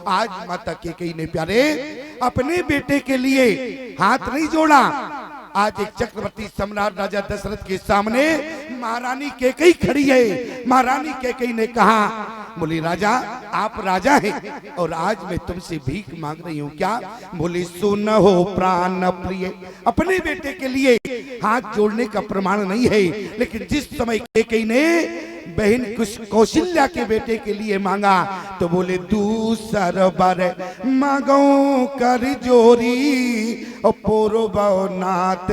आज माता कैकेयी ने प्यारे अपने बेटे के लिए हाथ नहीं जोड़ा। आज एक चक्रवर्ती सम्राट राजा दशरथ के सामने महारानी कैकेयी खड़ी है। महारानी कैकेयी ने कहा, बोली राजा आप राजा हैं और आज मैं तुमसे भीख मांग रही हूँ क्या? बोली सुन हो प्राण प्रिय, अपने बेटे के लिए हाथ जोड़ने का प्रमाण नहीं है, लेकिन जिस समय कैकेयी ने बहन कौशल्या के बेटे के लिए मांगा तो बोले दूसर बार मांगो कर जोरी और पोरो नाथ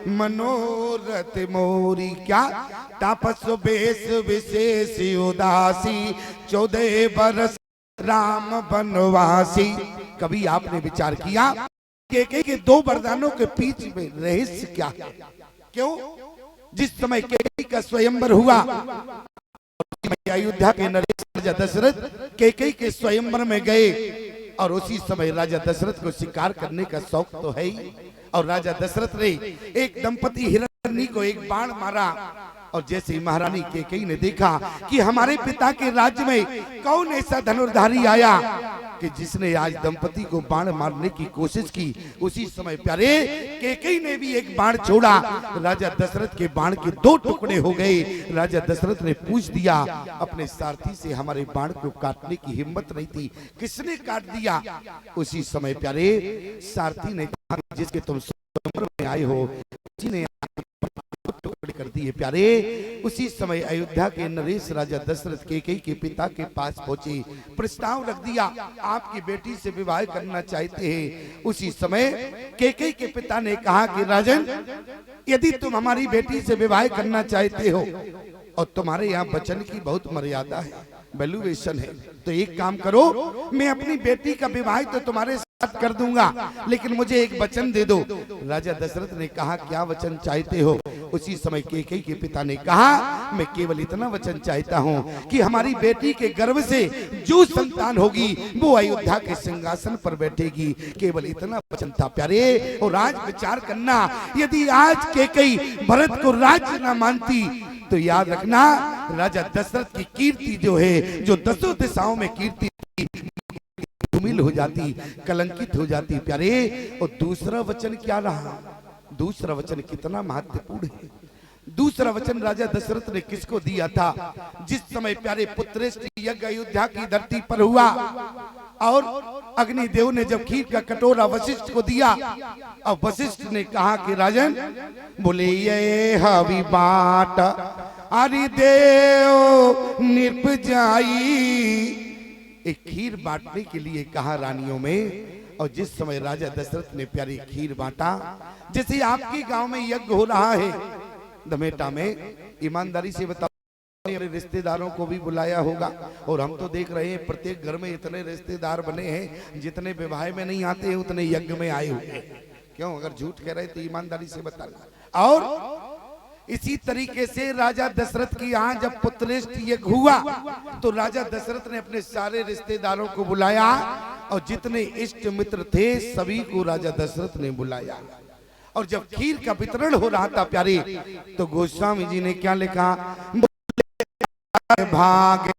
मनोरथ मोरी। क्या तापस बेस विशेष उदासी 14 बरस राम बनवासी। कभी आपने विचार किया कैकेयी के 2 वरदानों के पीछे में रहस्य क्या है? क्यों जिस समय कैकेयी का स्वयंवर हुआ, अयोध्या के नरेश राजा दशरथ कैकेयी के स्वयंवर में गए और उसी समय राजा दशरथ को शिकार करने का शौक तो है ही। और राजा दशरथ ने एक दंपति हिरण्य को एक बाण मारा और जैसे ही महारानी कैकेयी ने देखा कि हमारे पिता के राज्य में कौन ऐसा धनुर्धारी आया कि जिसने आज दंपति को बाण मारने की कोशिश की, उसी समय प्यारे कैकेयी ने भी एक बाण छोड़ा। राजा दशरथ के बाण के 2 टुकड़े हो गए। राजा दशरथ ने पूछ दिया अपने सारथी से, हमारे बाण को काटने की हिम्मत नहीं थी, किसने काट दिया? उसी समय प्यारे सारथी ने कहा, जिसके तुम स्वयंवर में आए हो उसी ने टुकड़े कर दिए। प्यारे उसी समय अयोध्या के नरेश राजा दशरथ कैकेयी के पिता के पास पहुंचे, प्रस्ताव रख दिया, आपकी बेटी से विवाह करना चाहते हैं। उसी समय कैकेयी के पिता ने कहा कि राजन, यदि तुम हमारी बेटी से विवाह करना चाहते हो और तुम्हारे यहाँ वचन की बहुत मर्यादा है, वैल्यूएशन है, तो एक काम करो, मैं अपनी बेटी का विवाह तो तुम्हारे साथ कर दूंगा, लेकिन मुझे एक वचन दे दो। राजा दशरथ ने कहा, क्या वचन चाहते हो? उसी समय कैकेयी के पिता ने कहा, मैं केवल इतना वचन चाहता हूँ कि हमारी बेटी के गर्भ से जो संतान होगी वो अयोध्या के सिंहासन पर बैठेगी। केवल इतना वचन था प्यारे। और आज विचार करना, यदि आज कैकेयी भरत को राज्य न मानती तो याद रखना राजा दशरथ की कीर्ति जो है, जो 10 दिशाओं में कीर्ति धूमिल हो जाती, कलंकित हो जाती प्यारे। और दूसरा वचन क्या रहा? दूसरा वचन कितना महत्वपूर्ण है। दूसरा वचन राजा दशरथ ने किसको दिया था? जिस समय प्यारे पुत्रेष्टि यज्ञ अयोध्या की धरती पर हुआ और अग्निदेव ने जब खीर का कटोरा वशिष्ठ को दिया और वशिष्ठ ने कहा कि राजन, बोले ये हवि बाट अरि देव निप जाई। एक खीर बांटने के लिए कहा रानियों में। और जिस समय राजा दशरथ ने प्यारी खीर बांटा, जैसे आपके गांव में यज्ञ हो रहा है दमेटा में, ईमानदारी से बताओ, मेरे रिश्तेदारों को भी बुलाया होगा और हम तो देख रहे हैं प्रत्येक घर में इतने रिश्तेदार बने हैं, जितने विवाह में नहीं आते हैं उतने यज्ञ में आए हुए। क्यों? अगर झूठ कह रहे तो ईमानदारी से बताना। और इसी तरीके से राजा दशरथ की यहाँ जब पुत्रेष्टि यज्ञ हुआ तो राजा दशरथ ने अपने सारे रिश्तेदारों को बुलाया और जितने इष्ट मित्र थे सभी को राजा दशरथ ने बुलाया। और जब खीर का वितरण हो रहा था प्यारे, तो गोस्वामी जी ने क्या लिखा? भाग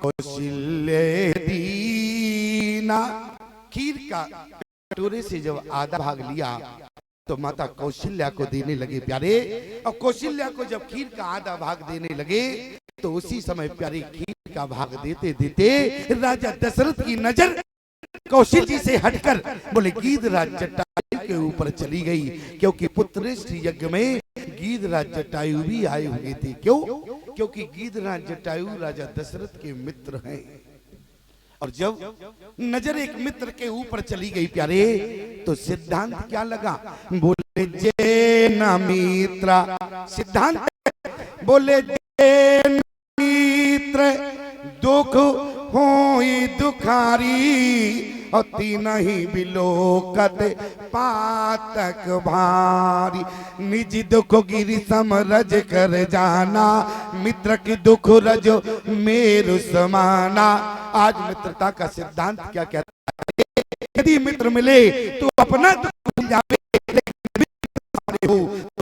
कौशल्य दीना। खीर का कटोरे से जब आधा भाग लिया तो माता कौशल्या को देने लगे प्यारे। और कौशल्या को जब खीर का आधा भाग देने लगे तो उसी समय प्यारे खीर का भाग देते देते राजा दशरथ की नजर कौशल जी से हटकर बोले गीधराज जटायु के ऊपर चली गई, क्योंकि पुत्रेष्टि यज्ञ में गीधराज जटायु भी आए हुए थे। क्यों? क्योंकि गीधराज जटायु राजा दशरथ के मित्र हैं। और जब नजर एक मित्र के ऊपर चली गई प्यारे, तो सिद्धांत क्या लगा? बोले जे न मित्र, सिद्धांत बोले जे न मित्र दुख होई दुखारी और तीन ही बिलोकत पातक भारी। निज दुख गिरि समरज कर जाना, मित्र की दुख रज मेरु समाना। आज मित्रता का सिद्धांत क्या कहता है? यदि मित्र मिले तो अपना दुख भूल जावे, लेकिन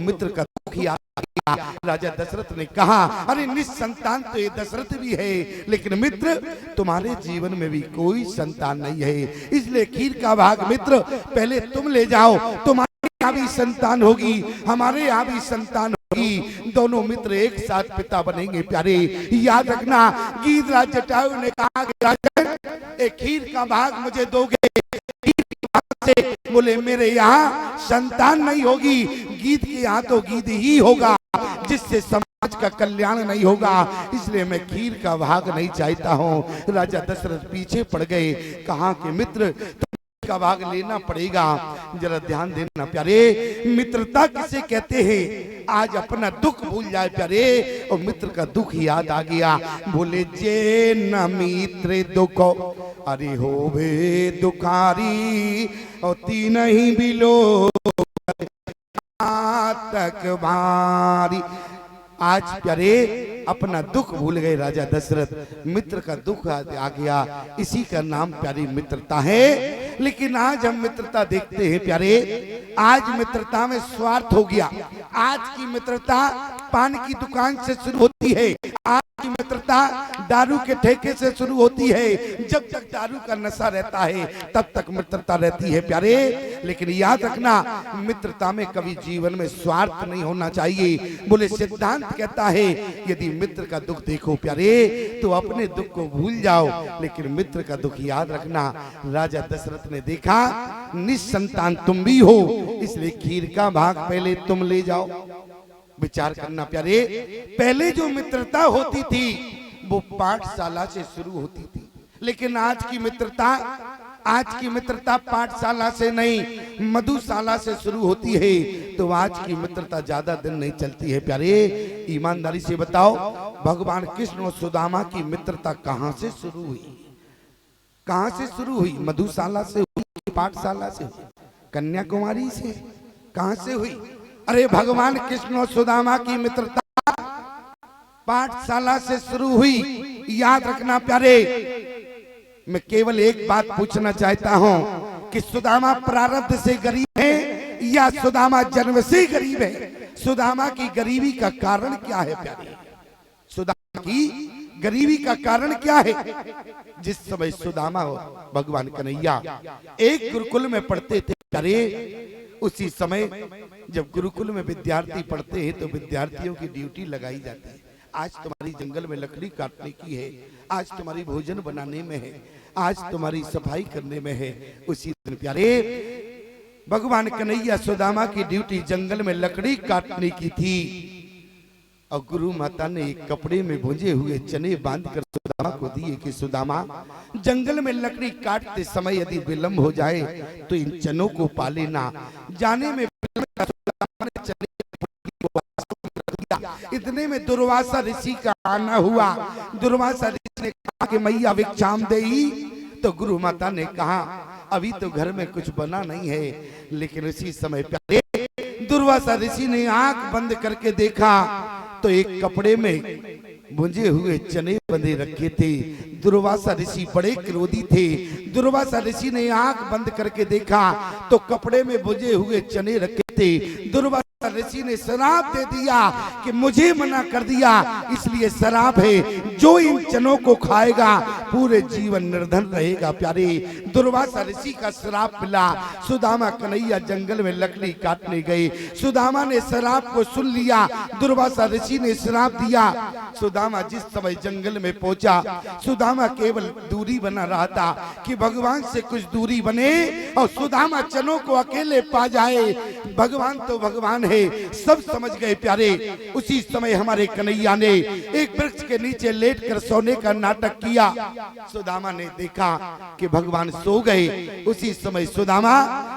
मित्र मित्र का दुख याद आ गया। राजा दशरथ ने कहा, अरे निसंतान तो ये दशरथ भी है, लेकिन मित्र तुम्हारे जीवन में भी कोई संतान नहीं है, इसलिए खीर का भाग मित्र पहले तुम ले जाओ, तुम्हारे यहाँ भी संतान होगी, हमारे यहाँ भी संतान होगी, दोनों मित्र एक साथ पिता बनेंगे। प्यारे याद रखना, गीधराज जटायु ने कहा कि राजन एक खीर का भाग मुझे दोगे, खीर के भाग से बोले मेरे यहाँ संतान नहीं होगी, गीध के यहाँ तो गीध ही होगा, जिससे समाज का कल्याण नहीं होगा, इसलिए मैं खीर का भाग नहीं चाहता हूँ। राजा दशरथ पीछे पड़ गए, कहा कि मित्र का भाग लेना पड़ेगा। जरा ध्यान देना प्यारे, मित्रता किसे कहते हैं? आज अपना दुख भूल जाए प्यारे और मित्र का दुख याद आ गया। बोले जे न मित्र दुख अरे हो भे दुखारी और तीन ही बिलो तक भारी। आज प्यारे अपना दुख भूल गए राजा दशरथ, मित्र का दुख आ गया, इसी का नाम प्यारी मित्रता है। लेकिन आज हम मित्रता देखते हैं प्यारे, आज मित्रता में स्वार्थ हो गया। आज की मित्रता पान की दुकान से शुरू होती है, आज की मित्रता दारू के ठेके से शुरू होती है। जब तक दारू का नशा रहता है तब तक मित्रता रहती है प्यारे। लेकिन याद रखना, मित्रता में कभी जीवन में स्वार्थ नहीं होना चाहिए। बोले सिद्धांत कहता है यदि मित्र का दुख देखो प्यारे तो अपने दुख को भूल जाओ, लेकिन मित्र का दुख याद रखना। राजा दशरथ ने देखा निसंतान तुम भी हो, इसलिए खीर का भाग पहले तुम ले जाओ। विचार करना प्यारे, पहले जो मित्रता होती थी वो पाठशाला से शुरू होती थी, लेकिन आज की मित्रता पाठशाला से नहीं मधुशाला से शुरू होती है। तो आज की मित्रता ज्यादा दिन नहीं चलती है प्यारे। ईमानदारी से बताओ, भगवान कृष्ण और सुदामा की मित्रता कहां से शुरू हुई? कहां से शुरू हुई? मधुशाला से हुई, पाठशाला से, कन्याकुमारी से, कहां से हुई? अरे भगवान कृष्ण और सुदामा की मित्रता पाठशाला से शुरू हुई। याद रखना प्यारे, मैं केवल एक बात पूछना चाहता हूं कि सुदामा प्रारब्ध से गरीब है या सुदामा जन्म से गरीब है? सुदामा की गरीबी का कारण क्या है प्यारे? सुदामा की गरीबी का कारण क्या है? जिस समय सुदामा भगवान कन्हैया एक गुरुकुल में पढ़ते थे प्यारे, उसी समय जब गुरुकुल में विद्यार्थी पढ़ते हैं तो विद्यार्थियों की ड्यूटी लगाई जाती है। आज तुम्हारी जंगल में लकड़ी काटने की है, आज तुम्हारी भोजन बनाने में है, आज तुम्हारी सफाई करने में है। उसी दिन प्यारे भगवान कन्हैया सुदामा की ड्यूटी जंगल में लकड़ी काटने की थी और गुरु माता ने एक कपड़े में भुंजे हुए चने बांधकर सुदामा को दिए कि सुदामा जंगल में लकड़ी काटते समय यदि विलंब हो जाए तो इन चनों को पा लेना। जाने में चने इतने में दुर्वासा ऋषि का आना हुआ। दुर्वासा ऋषि ने कहा कि मैया भिक्षाम देई, तो गुरु माता ने कहा अभी तो घर में कुछ बना नहीं है। लेकिन उसी समय पहले दुर्वासा ऋषि ने आंख बंद करके देखा तो एक कपड़े में भुंजे हुए चने बंधे रखे थे। दुर्वासा ऋषि बड़े क्रोधी थे। दुर्वासा ऋषि ने आंख बंद करके देखा तो कपड़े में भुंजे हुए चने रखे थे। दुर्वासा ऋषि ने श्राप दे दिया कि मुझे मना कर दिया, इसलिए श्राप है, जो इन चनों को खाएगा पूरे जीवन निर्धन रहेगा। प्यारे दुर्वासा ऋषि का श्राप मिला। सुदामा कन्हैया जंगल में लकड़ी काटने गए। सुदामा ने श्राप को सुन लिया, दुर्वासा ऋषि ने श्राप दिया। सुदामा जिस समय जंगल में पहुंचा, सुदामा केवल दूरी बना रहा था कि भगवान से कुछ दूरी बने और सुदामा चनों को अकेले पा जाए। भगवान तो भगवान है, सब समझ गए प्यारे। उसी समय हमारे कन्हैया ने एक वृक्ष के नीचे लेटकर सोने का नाटक किया। सुदामा ने देखा कि भगवान सो गए। उसी समय सुदामा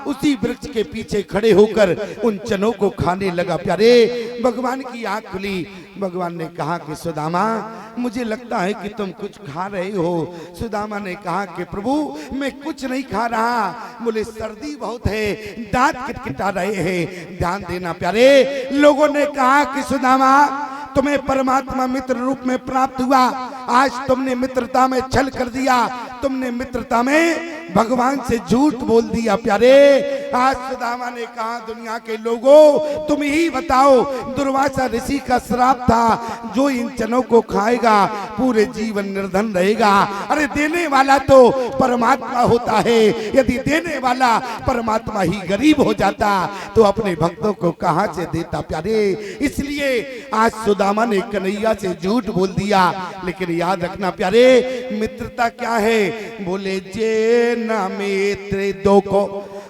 उसी वृक्ष के पीछे खड़े होकर उन चनों को खाने लगा। प्यारे भगवान की आंख खुली। भगवान ने कहा कि सुदामा मुझे लगता है कि तुम कुछ खा रहे हो। सुदामा ने कहा कि प्रभु मैं कुछ नहीं खा रहा, बोले सर्दी बहुत है, दांत किटकिटा रहे हैं। ध्यान देना प्यारे, लोगों ने कहा कि सुदामा तुम्हें परमात्मा मित्र रूप में प्राप्त हुआ, आज तुमने मित्रता में छल कर दिया, तुमने मित्रता में भगवान से झूठ बोल दिया। प्यारे आज सुदामा ने कहा, दुनिया के लोगों तुम ही बताओ, दुर्वासा ऋषि का श्राप था, जो इन चनों को खाएगा पूरे जीवन निर्धन रहेगा। अरे देने वाला तो परमात्मा होता है, यदि देने वाला परमात्मा ही गरीब हो जाता तो अपने भक्तों को कहां से देता प्यारे। इसलिए आज सुदामा ने कन्हैया से झूठ बोल दिया। लेकिन याद रखना प्यारे, मित्रता क्या है? बोले जे न मित्र दो को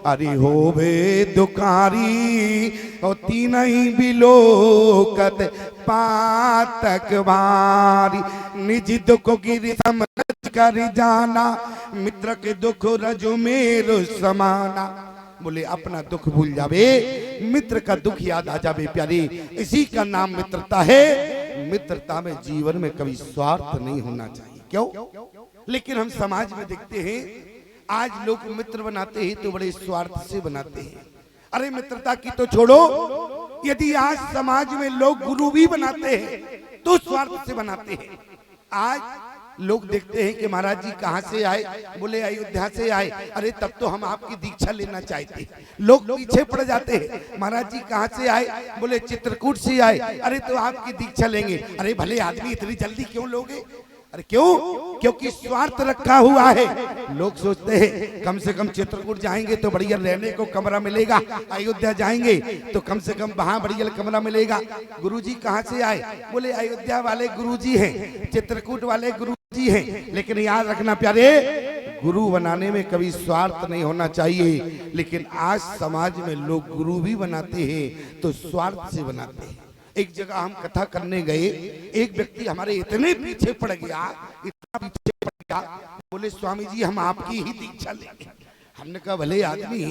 अरे होवे दुकारी, और तीन ही बिलोकत पातक बारी, निज दुख गिरि समझ कर जाना, मित्र के दुख रजो मेरो समाना। बोले अपना दुख भूल जावे, मित्र का दुख याद आ जावे प्यारी, इसी का नाम मित्रता है। मित्रता में जीवन में कभी स्वार्थ नहीं होना चाहिए। क्यों? लेकिन हम समाज में देखते हैं आज लोग मित्र बनाते हैं तो बड़े स्वार्थ से बनाते हैं। अरे मित्रता की तो छोड़ो, यदि आज समाज में लोग गुरु भी बनाते हैं तो स्वार्थ से बनाते हैं। आज लोग देखते हैं कि महाराज जी कहाँ से आए? बोले अयोध्या से आए। अरे तब तो हम आपकी दीक्षा लेना चाहते। लोग पीछे पड़ जाते हैं, महाराज जी कहाँ से आए? बोले चित्रकूट से आए। अरे तो आपकी दीक्षा लेंगे। अरे भले आदमी इतनी जल्दी क्यों लोगे? अरे क्यों? क्योंकि स्वार्थ रखा हुआ है। लोग सोचते हैं कम से कम चित्रकूट जाएंगे तो बढ़िया रहने को कमरा मिलेगा, अयोध्या जाएंगे तो कम से कम वहां बढ़िया कमरा मिलेगा। गुरुजी कहाँ से आए? बोले अयोध्या वाले गुरुजी हैं, चित्रकूट वाले गुरुजी हैं। लेकिन याद रखना प्यारे, गुरु बनाने में कभी स्वार्थ नहीं होना चाहिए। लेकिन आज समाज में लोग गुरु भी बनाते हैं तो स्वार्थ से बनाते हैं। एक जगह हम कथा करने गए, एक व्यक्ति हमारे इतने पीछे पड़ गया, इतना पीछे पड़ गया, बोले स्वामी जी हम आपकी ही दीक्षा लेंगे। हमने कहा भले आदमी,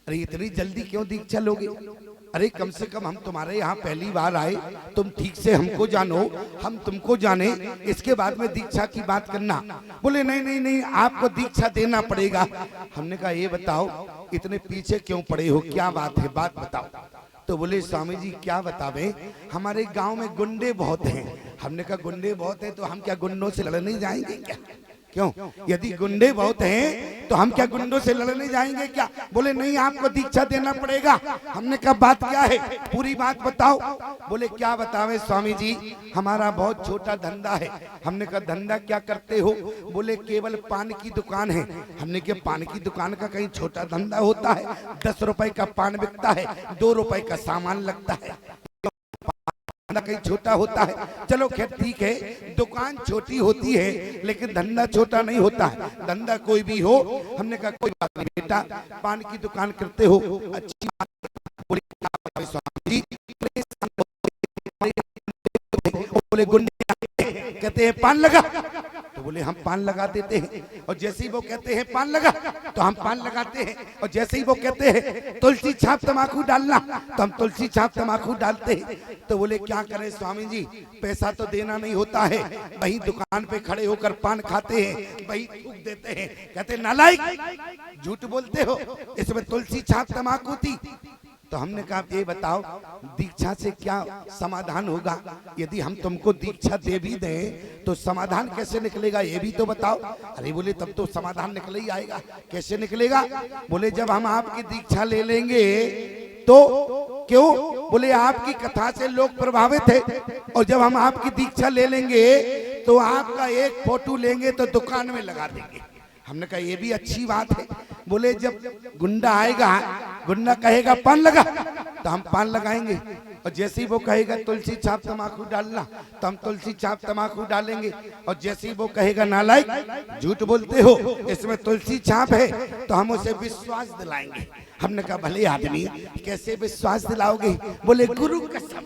अरे इतनी जल्दी क्यों दीक्षा लोगे? अरे कम से कम हम तुम्हारे यहाँ पहली बार आए, तुम ठीक से हमको जानो, हम तुमको जाने, इसके बाद में दीक्षा की बात करना। बोले नहीं नहीं नहीं, आपको दीक्षा देना पड़ेगा। हमने कहा ये बताओ इतने पीछे क्यों पड़े हो, क्या बात है, बात बताओ। तो बोले स्वामी जी क्या बतावे, हमारे गांव में गुंडे बहुत हैं। हमने कहा गुंडे बहुत हैं तो हम क्या गुंडों से लड़ने जाएंगे क्या? क्यों? यदि गुंडे बहुत हैं तो हम क्या गुंडों से लड़ने जाएंगे क्या? बोले नहीं आपको दीक्षा देना पड़ेगा। हमने कहा बात क्या है, पूरी बात बताओ। बोले क्या बतावे स्वामी जी, हमारा बहुत छोटा धंधा है। हमने कहा धंधा क्या करते हो? बोले केवल पान की दुकान है। हमने कहा पान की दुकान का कहीं छोटा धंधा होता है? 10 रुपए का पान बिकता है, 2 रुपए का सामान लगता है, कहीं छोटा होता है? चलो खैर ठीक है, दुकान छोटी होती है लेकिन धंधा छोटा नहीं होता है। धंधा कोई भी हो। हमने कहा कोई बात नहीं बेटा, पान की दुकान करते हो, अच्छी बात। बोले गुंडे कहते हैं पान लगा, तो बोले हम पान लगा देते हैं। और जैसे ही वो कहते हैं पान लगा तो हम पान लगाते हैं। और जैसे ही वो कहते हैं तुलसी छाप तमाकू डालना तो हम तुलसी छाप तमाकू डालते हैं। तो बोले क्या करें स्वामी जी, पैसा तो देना नहीं होता है, वही दुकान पे खड़े होकर पान खाते हैं, वही थूक देते हैं। कहते नालायक झूठ बोलते हो, इसमें तुलसी छाप तमाकू थी। तो हमने कहा ये बताओ दीक्षा से क्या समाधान होगा? यदि हम तुमको दीक्षा दे भी दें तो समाधान कैसे निकलेगा ये भी तो बताओ। अरे बोले तब तो समाधान निकल ही आएगा। कैसे निकलेगा? बोले जब हम आपकी दीक्षा ले लेंगे तो क्यों? बोले आपकी कथा से लोग प्रभावित है, और जब हम आपकी दीक्षा ले लेंगे तो आपका एक फोटो लेंगे तो दुकान में लगा देंगे। हमने कहा ये भी अच्छी बात है। बोले जब गुंडा आएगा, गुंडा कहेगा पान लगा तो हम पान लगाएंगे, और जैसे ही वो कहेगा तुलसी छाप तमाकू डालना तो हम तुलसी छाप तमाकू डालेंगे। और जैसे ही वो कहेगा नालायक झूठ बोलते हो, इसमें तुलसी छाप है, तो हम उसे विश्वास दिलाएंगे। हमने कहा भले आदमी कैसे विश्वास दिलाओगे? बोले गुरु कसम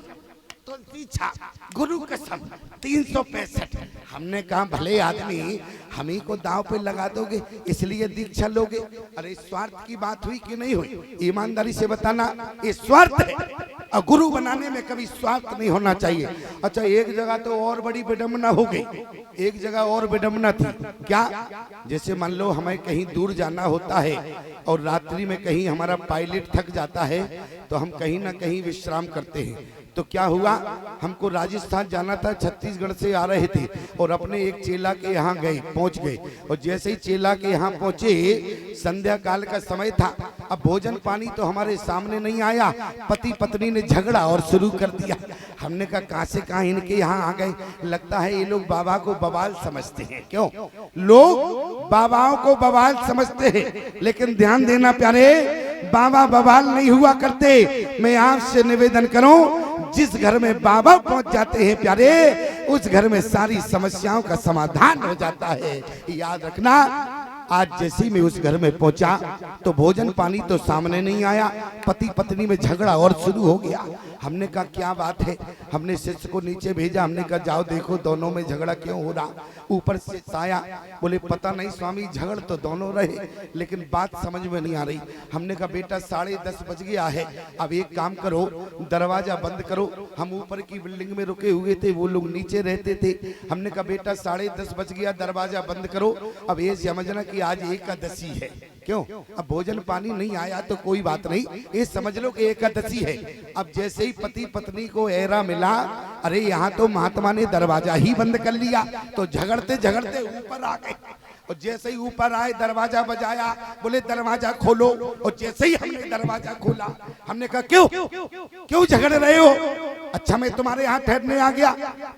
तुलसी छाप, गुरु कसम 365। हमने कहा भले आदमी हम ही को दांव पे लगा दोगे इसलिए दीक्षा लोगे? अरे स्वार्थ की बात हुई कि नहीं हुई? ईमानदारी से बताना, ये स्वार्थ है। और गुरु बनाने में कभी स्वार्थ नहीं होना चाहिए। अच्छा एक जगह तो और बड़ी विडंबना हो गई, एक जगह और विडंबना थी। क्या? जैसे मान लो हमें कहीं दूर जाना होता है और रात्रि में कहीं हमारा पायलट थक जाता है तो हम कहीं ना कहीं विश्राम करते हैं। तो क्या हुआ, हमको राजस्थान जाना था, छत्तीसगढ़ से आ रहे थे और अपने एक चेला के यहाँ पहुंच गए। और जैसे ही चेला के यहाँ पहुंचे, संध्या काल का समय था। अब भोजन पानी तो हमारे सामने नहीं आया, पति पत्नी ने झगड़ा और शुरू कर दिया। हमने कहा कहां से कहां इनके यहाँ आ गए, लगता है ये लोग बाबा को बवाल समझते हैं। क्यों लोग बाबाओं को बवाल समझते हैं, लेकिन ध्यान देना प्यारे, बाबा बवाल नहीं हुआ करते। मैं आपसे निवेदन करूं, जिस घर में बाबा पहुंच जाते हैं प्यारे, उस घर में सारी समस्याओं का समाधान हो जाता है। याद रखना, आज जैसे ही मैं उस घर में पहुंचा तो भोजन पानी तो सामने नहीं आया, पति पत्नी में झगड़ा और शुरू हो गया। हमने कहा क्या बात है, हमने शिष्य को नीचे भेजा, हमने कहा जाओ देखो दोनों में झगड़ा क्यों हो रहा। ऊपर से आया, बोले पता नहीं स्वामी, झगड़ तो दोनों रहे लेकिन बात समझ में नहीं आ रही। हमने कहा बेटा 10:30 बज गया है, अब एक काम करो, दरवाजा बंद करो। हम ऊपर की बिल्डिंग में रुके हुए थे, वो लोग नीचे रहते थे। हमने कहा बेटा 10:30 बज गया, दरवाजा बंद करो। अब ये समझना कि आज एकादशी है। क्यों, अब भोजन पानी नहीं आया तो कोई बात नहीं, ये समझ लो कि एकादशी है। अब जैसे ही पति पत्नी को एरा मिला, अरे यहाँ तो महात्मा ने दरवाजा ही बंद कर लिया, तो झगड़ते झगड़ते ऊपर आ गए। और जैसे ही ऊपर आए, दरवाजा बजाया, बोले दरवाजा खोलो। और जैसे ही हमने दरवाजा खोला, हमने कहा क्यों क्यों झगड़ रहे हो? अच्छा मैं तुम्हारे यहाँ ठहरने आ गया,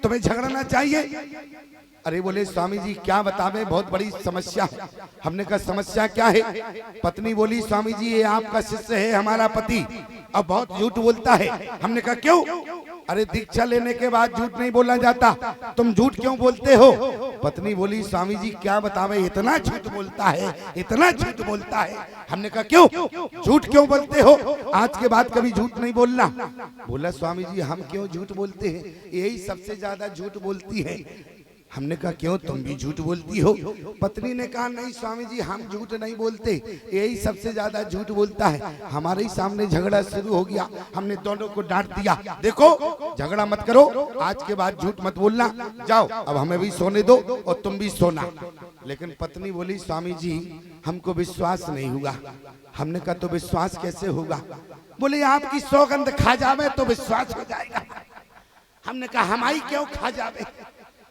तुम्हें झगड़ना चाहिए? अरे बोले स्वामी जी क्या बतावे, बहुत बड़ी समस्या है। हमने कहा समस्या क्या है? पत्नी बोली स्वामी जी ये आपका शिष्य है, हमारा पति, अब बहुत झूठ बोलता है। हमने कहा क्यों? अरे दीक्षा लेने के बाद झूठ नहीं बोला जाता, तुम झूठ क्यों बोलते हो? पत्नी बोली स्वामी जी क्या बतावे, इतना झूठ बोलता है, इतना झूठ बोलता है। हमने कहा क्यों, झूठ क्यों बोलते हो? आज के बाद कभी झूठ नहीं बोलना। बोला स्वामी जी हम क्यों झूठ बोलते हैं, यही सबसे ज्यादा झूठ बोलती है। हमने कहा क्यों, तुम भी झूठ बोलती हो? पत्नी ने कहा नहीं स्वामी जी हम झूठ नहीं बोलते, यही सबसे ज्यादा झूठ बोलता है। हमारे ही सामने झगड़ा शुरू हो गया, हमने दोनों को डांट दिया, देखो झगड़ा मत करो, आज के बाद झूठ मत बोलना, जाओ अब हमें भी सोने दो और तुम भी सोना। लेकिन पत्नी बोली स्वामी जी हमको विश्वास नहीं हुआ। हमने कहा तो विश्वास कैसे होगा? बोले आपकी सौगंध खा जावे तो विश्वास हो जाएगा। हमने कहा हमारी क्यों खा जावे,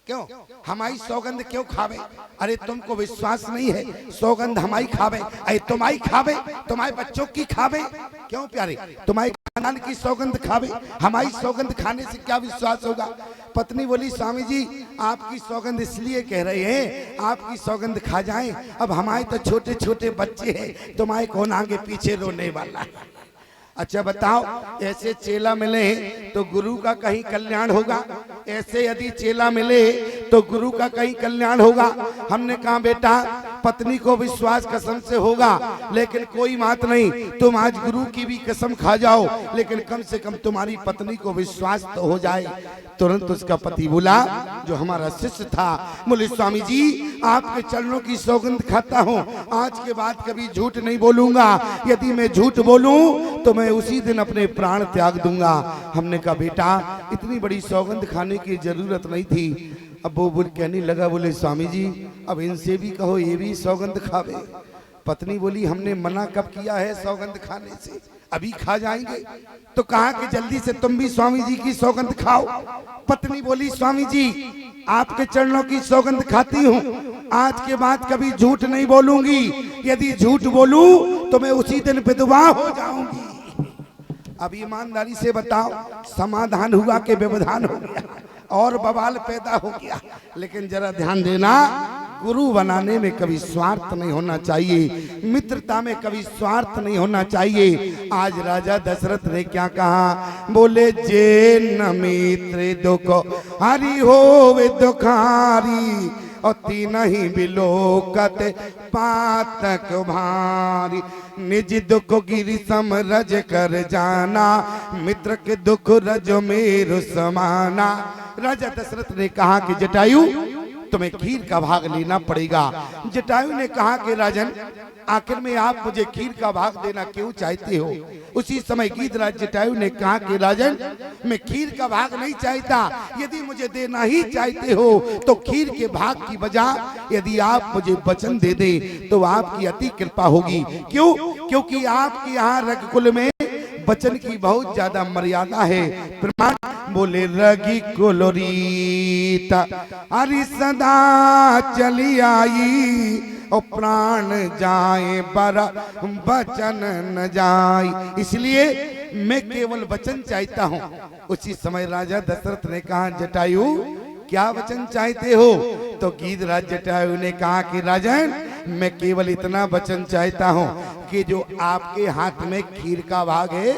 क्यों हमारी सौगंध क्यों खावे? अरे तुमको विश्वास नहीं है, सौगंध हमारी खावे, अरे तुम्हारी खावे, तुम्हारे बच्चों की खावे। क्यों प्यारे, तुम्हारे खानदान की सौगंध खावे, हमारी सौगंध खाने से क्या विश्वास होगा? पत्नी बोली स्वामी जी आपकी सौगंध इसलिए कह रहे हैं, आपकी सौगंध खा जाएं, अब हमारे तो छोटे छोटे बच्चे हैं, तुम्हारे कौन आगे पीछे रोने वाला है? अच्छा बताओ, ऐसे चेला मिले तो गुरु का कहीं कल्याण होगा? ऐसे यदि चेला मिले तो गुरु का कहीं कल्याण होगा? हमने कहा बेटा पत्नी को विश्वास कसम से होगा, लेकिन कोई बात नहीं, तुम आज गुरु की भी कसम खा जाओ, लेकिन कम से कम तुम्हारी पत्नी को विश्वास तो हो जाए। तुरंत उसका पति बोला जो हमारा शिष्य था, बोले स्वामी जी आपके चरणों की सौगंध खाता हूँ, आज के बाद कभी झूठ नहीं बोलूंगा, यदि मैं झूठ बोलूं तो मैं उसी दिन अपने प्राण त्याग दूंगा। हमने कहा बेटा इतनी बड़ी सौगंध खाने की जरूरत नहीं थी। अब वो कहने लगा, बोले स्वामी जी अब इनसे भी कहो ये भी सौगंध खावे। पत्नी बोली हमने मना कब किया है सौगंध खाने से, अभी खा जाएंगे। तो कहा कि जल्दी से तुम भी स्वामी जी की सौगंध खाओ। पत्नी बोली स्वामी जी आपके चरणों की सौगंध खाती हूँ, आज के बाद कभी झूठ नहीं बोलूंगी, यदि झूठ बोलूं तो मैं उसी दिन विधवा हो जाऊंगी। अब ईमानदारी से बताओ समाधान हुआ कि व्यवधान हो गया और बवाल पैदा हो गया? लेकिन जरा ध्यान देना, गुरु बनाने में कभी स्वार्थ नहीं होना चाहिए, मित्रता में कभी स्वार्थ नहीं होना चाहिए। आज राजा दशरथ ने क्या कहा, बोले जे न मित्र दुख हरि होवे दुखारी, और तीन ही बिलोकत पातक भारी, निज दुख गिरि सम रज कर जाना, मित्र के दुख रजो मेरो समाना। राजा दशरथ ने कहा कि जटायु तुम्हें खीर का भाग लेना पड़ेगा। जटायु ने कहा कि राजन आखिर में आप मुझे खीर का भाग देना क्यों चाहते हो? उसी समय गीधराज जटायु ने कहा कि राजन मैं खीर का भाग नहीं चाहता, यदि मुझे देना ही चाहते हो तो खीर के भाग की बजाय यदि आप मुझे वचन दे दें तो आपकी अति कृपा होगी। क्यों? क्योंकि आपके यहाँ रघुकुल में वचन की बहुत ज्यादा मर्यादा है। प्रमाण बोले रगी कोलोरीता अरे सदा चली आई और प्राण जाए बरा वचन न जाए, इसलिए मैं केवल वचन चाहता हूँ। उसी समय राजा दशरथ ने कहा जटायु क्या वचन चाहते हो? तो गीधराज जटायु ने कहा कि राजन मैं केवल इतना वचन चाहता हूँ कि जो आपके हाथ में खीर का भाग है,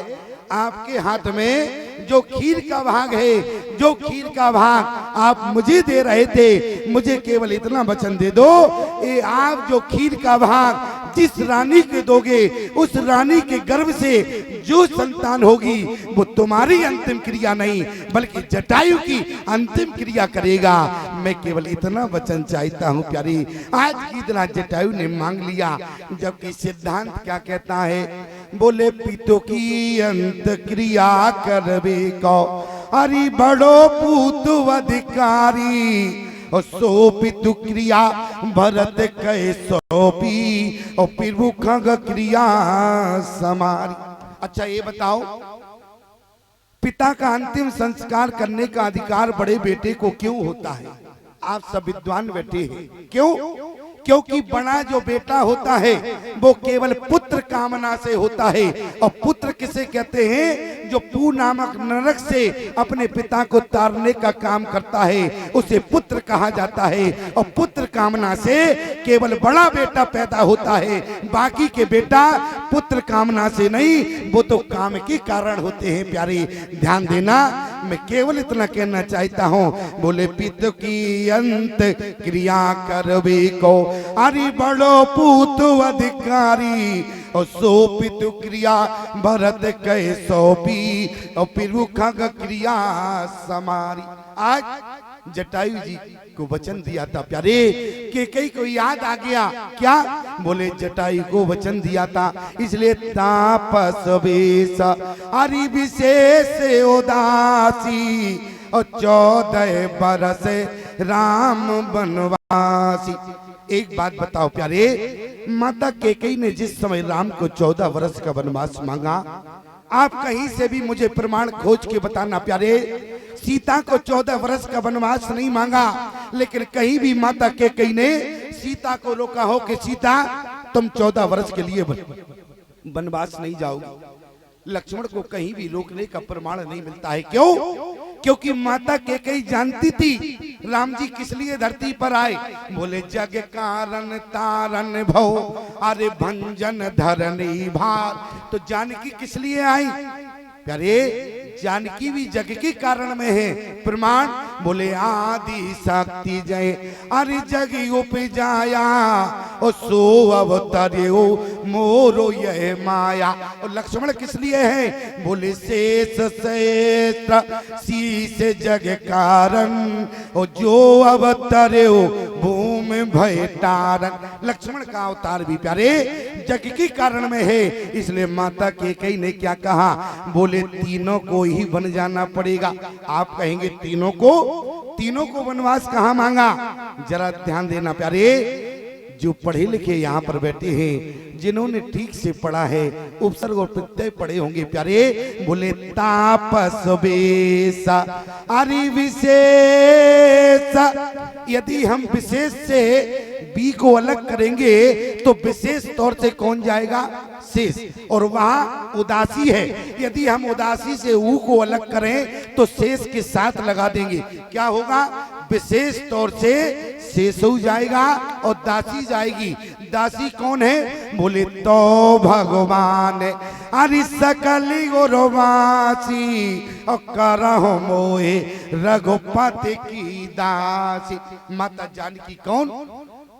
आपके हाथ में जो खीर का भाग है, जो खीर का भाग आप मुझे दे रहे थे, मुझे केवल इतना वचन दे दो, ये आप जो खीर का भाग जिस रानी के दोगे, उस रानी के गर्भ से जो संतान होगी वो तुम्हारी अंतिम क्रिया नहीं बल्कि जटायु की अंतिम क्रिया करेगा। मैं केवल इतना वचन चाहता हूँ प्यारी। आज की तरह जटायु ने मांग लिया, जबकि सिद्धांत क्या कहता है? बोले पितो की अंत क्रिया करबे को अरि बड़ो पूत अधिकारी और सो पितु क्रिया भरत कहे सोपी और पितृ क्रिया समारी। अच्छा ये बताओ, पिता का अंतिम संस्कार करने का अधिकार बड़े बेटे को क्यों होता है? आप सब विद्वान बैठे हैं, क्यों? क्योंकि बड़ा जो बेटा होता है वो केवल पुत्र कामना से होता है। और पुत्र किसे कहते हैं? जो पू नामक नरक से अपने पिता को तारने का काम करता है उसे पुत्र कहा जाता है। और पुत्र कामना से केवल बड़ा बेटा पैदा होता है, बाकी के बेटा पुत्र कामना से नहीं, वो तो काम के कारण होते हैं। प्यारे ध्यान देना, मैं केवल इतना कहना चाहता हूँ, बोले पितु की अंत क्रिया करबे को अरे बड़ो पूत अधिकारी और सो पितु क्रिया भरत कहे सोपी और पितृ क्रिया समारी। आज जटायु जी को वचन दिया था प्यारे, कैकेयी को याद आ गया। क्या? बोले जटायु को वचन दिया था, इसलिए तापस वेश अरि विशेष उदासी और 14 बरस राम बनवासी। एक बात बताओ प्यारे, माता कैकेयी ने जिस समय राम को 14 वर्ष का वनवास मांगा, आप कहीं से भी मुझे प्रमाण खोज के बताना प्यारे। सीता को 14 वर्ष का वनवास नहीं मांगा, लेकिन कहीं भी माता कैकेयी ने सीता को रोका हो कि सीता तुम 14 वर्ष के लिए वनवास नहीं जाओगी। लक्ष्मण को कहीं भी रोकने का प्रमाण नहीं मिलता है। क्यों? क्योंकि माता कैकेयी जानती थी राम जी किस लिए धरती पर आए। बोले जग कारण तारन भव अरे भंजन धरनी भार। तो जानकी किस लिए आई प्यारे? जानकी भी जग के कारण में है। प्रमाण बोले आदि शक्ति जय अरे जग उपजाया और सो अवतर्यो मोरो यह माया। और लक्ष्मण किस लिए है? बोले शेष शेष शीश जग कारण और जो अवतर्यो भूमि भय तारन। लक्ष्मण का अवतार भी प्यारे जग के कारण में है। इसलिए माता कैकेयी ने क्या कहा? बोले तीनों को ही बन जाना पड़ेगा। आप कहेंगे तीनों को वनवास कहाँ मांगा? जरा ध्यान देना प्यारे, जो पढ़े लिखे यहाँ पर बैठे हैं, जिन्होंने ठीक से पढ़ा है, उपसर्ग और प्रत्यय पढ़े होंगे प्यारे। बोले तापस वेश अरि विशेष। यदि हम विशेष से बी को अलग करेंगे तो विशेष तौर से कौन जाएगा? शेष। और वहाँ उदासी है, यदि हम उदासी से ऊ को अलग करें तो शेष के साथ लगा देंगे। क्या होगा? विशेष तौर से शेषऊ जाएगा और दासी जाएगी। दासी कौन है? बोले तो भगवान अरि सकली गोरवासी और करहो मोहे रघुपति की दासी। माता जानकी कौन?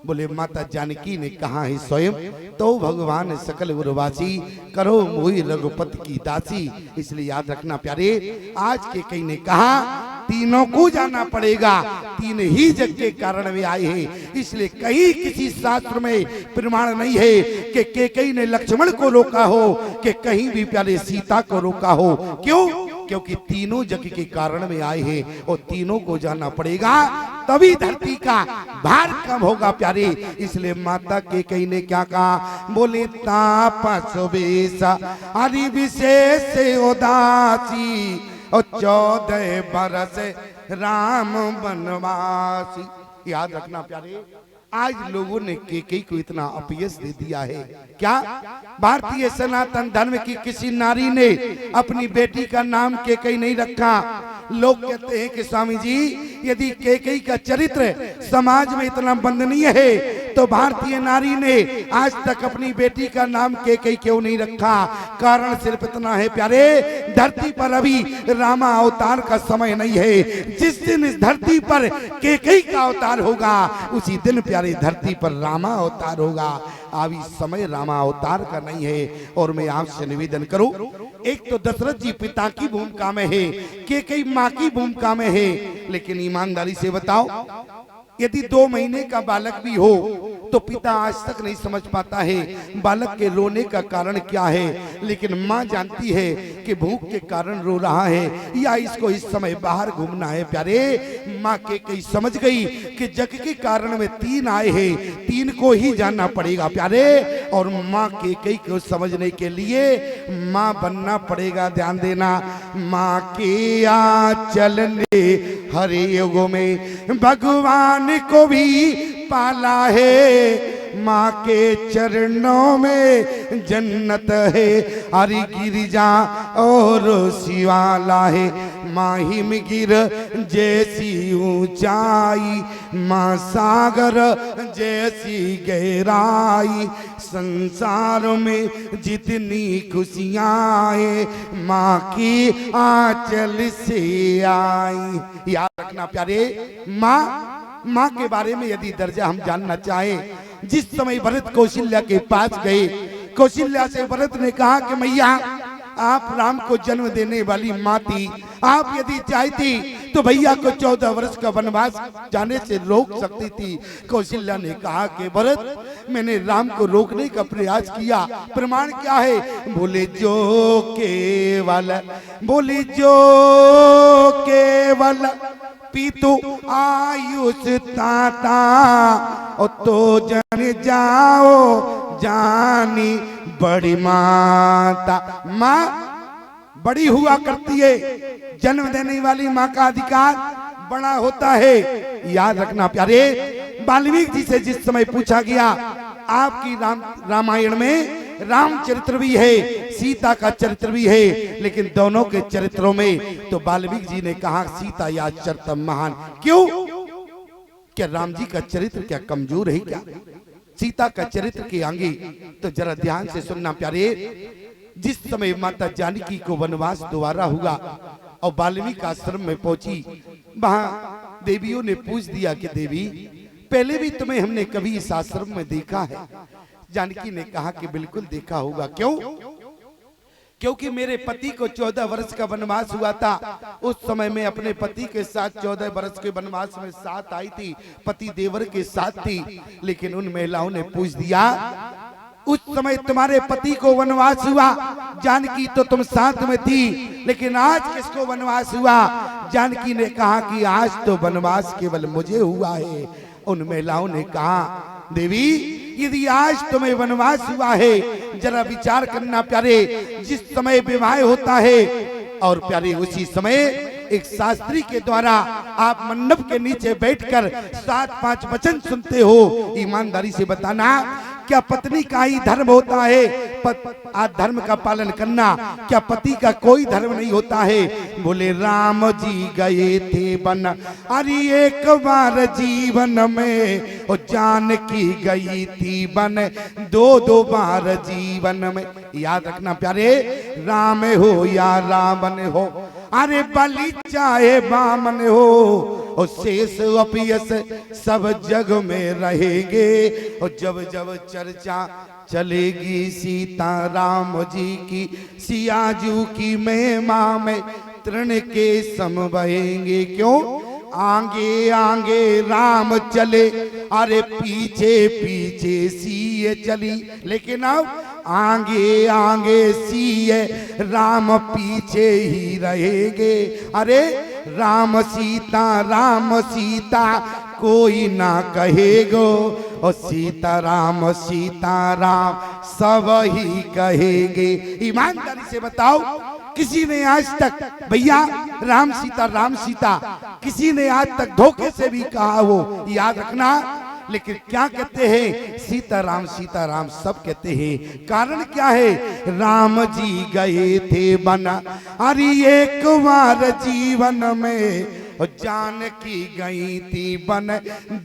बोले माता जानकी ने कहा है स्वयं तो भगवान सकल गुरुवासी करो मोहि रघुपति की दासी। इसलिए याद रखना प्यारे, आज कैकेयी ने कहा तीनों को जाना पड़ेगा, तीन ही जग के कारण में आए हैं। इसलिए कहीं किसी शास्त्र में प्रमाण नहीं है कि कैकेयी ने लक्ष्मण को रोका हो, कि कहीं भी प्यारे सीता को रोका हो। क्यों? क्योंकि तीनों जग के कारण में आए हैं और तीनों को जाना पड़ेगा। तभी धरती का भार कम होगा प्यारे। इसलिए माता केकई ने क्या कहा, बोले तापस वेश हरि विशेष उदासी और 14 बरस राम वनवासी। याद रखना प्यारे, आज लोगों ने केकई को इतना अपयश दे दिया है। क्या भारतीय सनातन धर्म की किसी नारी ने अपनी बेटी का नाम केकई नहीं रखा। लोग कहते हैं कि स्वामी जी, यदि केकई का चरित्र समाज में इतना वंदनीय है तो भारतीय नारी ने आज तक अपनी बेटी का नाम केकई क्यों नहीं रखा। कारण सिर्फ इतना है प्यारे, धरती पर अभी रामा अवतार का समय नहीं है। जिस दिन इस धरती पर केकई का अवतार होगा उसी दिन प्यारे धरती पर रामा अवतार होगा। अभी समय रामा अवतार का नहीं है। और मैं आपसे निवेदन करूं, एक तो दशरथ जी पिता की भूमिका में है, केकई माँ की भूमिका में है। लेकिन ईमानदारी से बताओ, यदि 2 महीने का बालक भी हो तो पिता आज तक नहीं समझ पाता है बालक के रोने का कारण क्या है। लेकिन माँ जानती है कि भूख के कारण रो रहा है या इसको इस समय बाहर घूमना है। प्यारे, माँ केकई समझ गई कि जग के कारण में 3 आए हैं, 3 को ही जानना पड़ेगा प्यारे। और माँ केकई को समझने के लिए माँ बनना पड़ेगा। ध्यान देना, माँ के आंचल ने हर युग में भगवान को भी पाला है। माँ के चरणों में जन्नत है, हरि गिरिजा और शिवाला है। माँ हिमगिर जैसी ऊंचाई, माँ सागर जैसी गहराई, संसार में जितनी खुशियाँ है माँ की आंचल से आई। याद रखना प्यारे, माँ के बारे में यदि दर्जा हम जानना चाहें, जिस समय भरत कौशल्या के पास गए, कौशल्या से भरत ने कहा कि मैया आप राम को जन्म देने वाली माँ थी, आप यदि चाहती तो भैया को 14 वर्ष का वनवास जाने से रोक सकती थी। कौशल्या ने कहा कि भरत, मैंने राम को रोकने का प्रयास किया, प्रमाण क्या है? बोले जो केवल पीतु आयुष ताता और तो जन जाओ जानी बड़ी माता। माँ बड़ी हुआ करती है, जन्म देने वाली माँ का अधिकार बड़ा होता है। याद रखना प्यारे, वाल्मीकि जी से जिस समय पूछा गया, आपकी रामायण में रामचरित्र भी है, सीता का चरित्र भी है, लेकिन दोनों के चरित्रों में तो वाल्मीकि जी ने कहा सीता या चरित्र महान। क्यों? क्या राम जी का चरित्र क्या कमजोर है क्या? सीता का चरित्र के आगे तो जरा ध्यान से सुनना प्यारे। जिस समय माता जानकी को वनवास दोबारा हुआ और वाल्मीकि आश्रम में पहुंची, वहां देवियों ने पूछ दिया कि देवी, पहले भी तुम्हें हमने कभी इस आश्रम में देखा है? जानकी ने कहा कि बिल्कुल देखा होगा। क्यों? क्योंकि मेरे पति को 14 वर्ष का वनवास हुआ था। उस समय में अपने पति के साथ 14 वर्ष के वनवास में साथ आई थी, पति देवर के साथ थी। लेकिन उन महिलाओं ने पूछ दिया, उस समय तुम्हारे पति को वनवास हुआ, जानकी तो तुम साथ में थी, लेकिन आज किसको वनवास हुआ? जानकी ने कहा कि आज तो वनवास केवल मुझे हुआ है। उन महिलाओं ने कहा, देवी, यदि आज तुम्हें वनवास हुआ है, जरा विचार करना प्यारे। जिस समय विवाह होता है और प्यारे उसी समय एक शास्त्री के द्वारा आप मंडप के नीचे बैठकर 7-5 वचन सुनते हो। ईमानदारी से बताना, क्या पत्नी का ही धर्म होता है धर्म का पालन करना? क्या पति का कोई धर्म नहीं होता है? बोले राम जी गए थे वन, अरे एक बार जीवन में, और जानकी गई थी वन 2-2 बार जीवन में। याद रखना प्यारे, राम हो या रावण हो, अरे बलि चाहे बामन हो, और शेष अपयस सब जग में रहेंगे। और जब जब चर्चा चलेगी सीता राम जी की, सियाजू की महिमा में तृण के सम बहेंगे। क्यों? आगे आगे राम चले, अरे पीछे पीछे सीए चली। लेकिन अब आगे आगे सीए राम पीछे ही रहेंगे। अरे राम सीता कोई ना कहेगो, और सीता राम सब ही कहेंगे। ईमानदारी से बताओ, किसी ने आज तक भैया राम सीता किसी ने आज तक धोखे से भी कहा हो? याद रखना। लेकिन क्या कहते हैं? सीता राम सब कहते हैं। कारण क्या है? राम जी गए थे बन, अरे एक बार जीवन में, और जानकी गई थी बन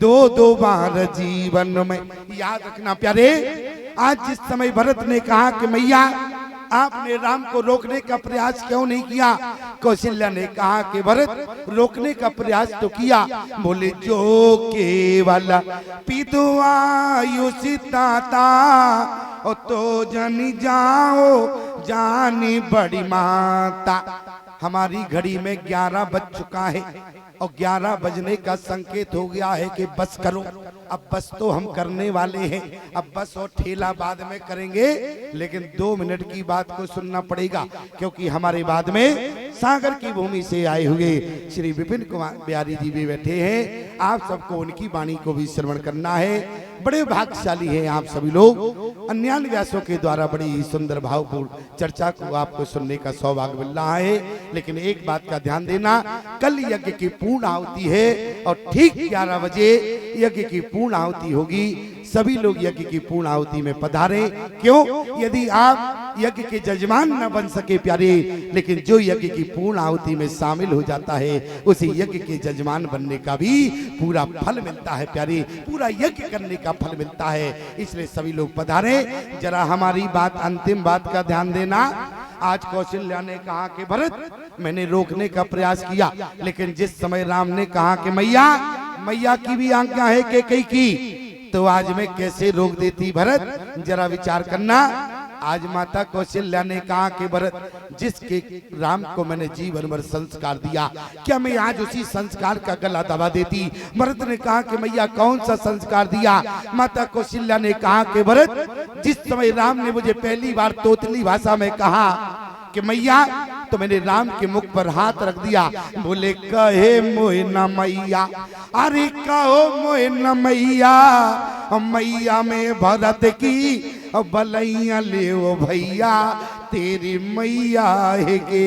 दो बार जीवन में। याद रखना प्यारे, आज जिस समय भरत ने कहा कि मैया आपने राम को रोकने का प्रयास क्यों नहीं किया, कौशल्या ने कहा कि भरत रोकने का प्रयास तो किया। बोले जो केवल पितुआयु सीता, और तो जन जाओ जानी बड़ी माता। हमारी घड़ी में 11 बज चुका है, और 11 बजने का संकेत हो गया है कि बस करो। अब बस तो हम करने वाले हैं, अब बस और ठेला बाद में करेंगे, लेकिन 2 मिनट की बात को सुनना पड़ेगा, क्योंकि हमारे बाद में सागर की भूमि से आए हुए श्री विपिन कुमार बिहारी जी भी बैठे हैं। आप सबको उनकी वाणी को भी श्रवण करना है। बड़े भाग्यशाली हैं आप सभी लोग। अन्यान व्यासों के द्वारा बड़ी सुंदर भावपूर्ण चर्चा को आपको सुनने का सौभाग्य मिल रहा है। लेकिन एक बात का ध्यान देना, कल यज्ञ की पूर्ण आहुति है, और ठीक 11 बजे यज्ञ की पूर्ण आहुति होगी। सभी लोग यज्ञ की पूर्ण आहुति में पधारे। क्यों? यदि आप यज्ञ के जजमान न बन सके प्यारे, लेकिन जो यज्ञ की पूर्ण आहुति में शामिल हो जाता है, उसे यज्ञ के जजमान बनने का भी पूरा फल मिलता है प्यारे, पूरा यज्ञ करने का फल मिलता है। इसलिए सभी लोग पधारे। जरा हमारी बात, अंतिम बात का ध्यान देना। आज कौशल्या ने कहा कि भरत मैंने रोकने का प्रयास किया, लेकिन जिस समय राम ने कहा कि मैया की भी आज्ञा है कैकेयी की, तो आज मैं कैसे रोक देती भरत? जरा विचार करना। आज माता कौशल्या ने कहा कि भरत जिसके राम को मैंने जीवन भर संस्कार दिया, क्या मैं आज उसी संस्कार का गला दबा देती? भरत ने कहा कि मैया कौन सा संस्कार दिया? माता कौशल्या ने कहा कि भरत जिस समय राम ने मुझे पहली बार तोतली भाषा में कहा कि मैया, तो मैंने राम के मुख पर हाथ रख दिया। बोले कहे मोहे न मैया, अरे कहो मोहे न मैया, मैया में भरत की बलैया ले ओ भैया, तेरी मैया है के।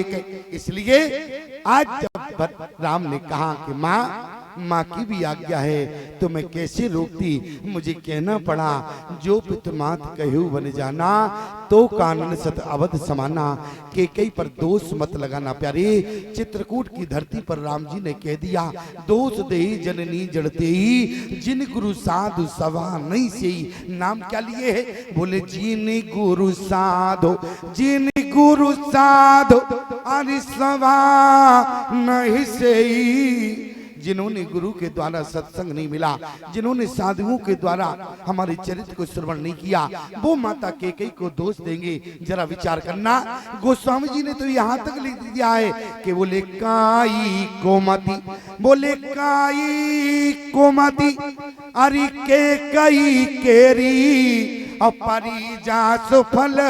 इसलिए आज जब राम ने कहा कि माँ की भी आज्ञा है, तो मैं कैसे रोकती? मुझे कहना पड़ा, जो पितुमात कहू बन जाना, तो कानन सत अवध समाना। कैकेयी पर दोष मत लगाना प्यारे। चित्रकूट की धरती पर राम जी ने कह दिया, दोष दे जननी जड़ते ही, जिन गुरु साधु सवा नहीं से ही। नाम क्या लिए है? बोले जिन गुरु साधु, जिन गुरु साधु अरे सवा नहीं से ही। जिन्होंने गुरु के द्वारा सत्संग नहीं मिला, जिन्होंने साधुओं के द्वारा हमारे चरित्र को श्रवण नहीं किया, वो माता कैकेयी को दोष देंगे। जरा विचार करना। गोस्वामी जी ने तो यहाँ तक लिख दिया है कि बोले काई कोमति, बोले काई कोमति अरे कैकेयी केरी, अपरी जा सुफल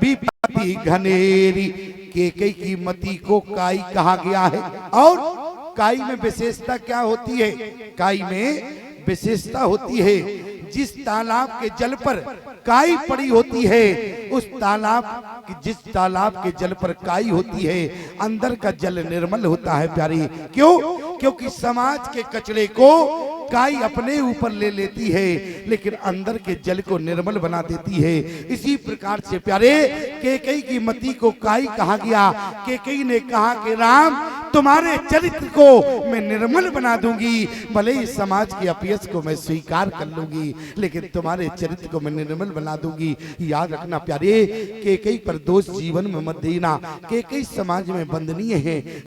विपत्ति घनेरी। कैकेयी की मति को काई कहा गया है। और काई में विशेषता क्या होती है? काई में विशेषता होती है, जिस तालाब के जल पर काई पड़ी होती है, उस जिस तालाब के जल पर काई होती है, अंदर का जल निर्मल होता है प्यारी। क्यों? क्योंकि समाज के कचरे को काई अपने ऊपर ले लेती है, लेकिन अंदर के जल को निर्मल बना देती है। इसी प्रकार से प्यारे, कैकेयी की मति को काई कहा गया। कैकेयी ने कहा कि राम, तुम्हारे चरित्र को मैं निर्मल बना दूंगी, भले ही समाज के अपयश को मैं स्वीकार कर लूंगी, लेकिन तुम्हारे चरित्र को मैं निर्मल बना दूंगी। याद रखना प्यारे, कैकेयी पर दोष जीवन में मत देना। कैकेयी समाज में वंदनीय है,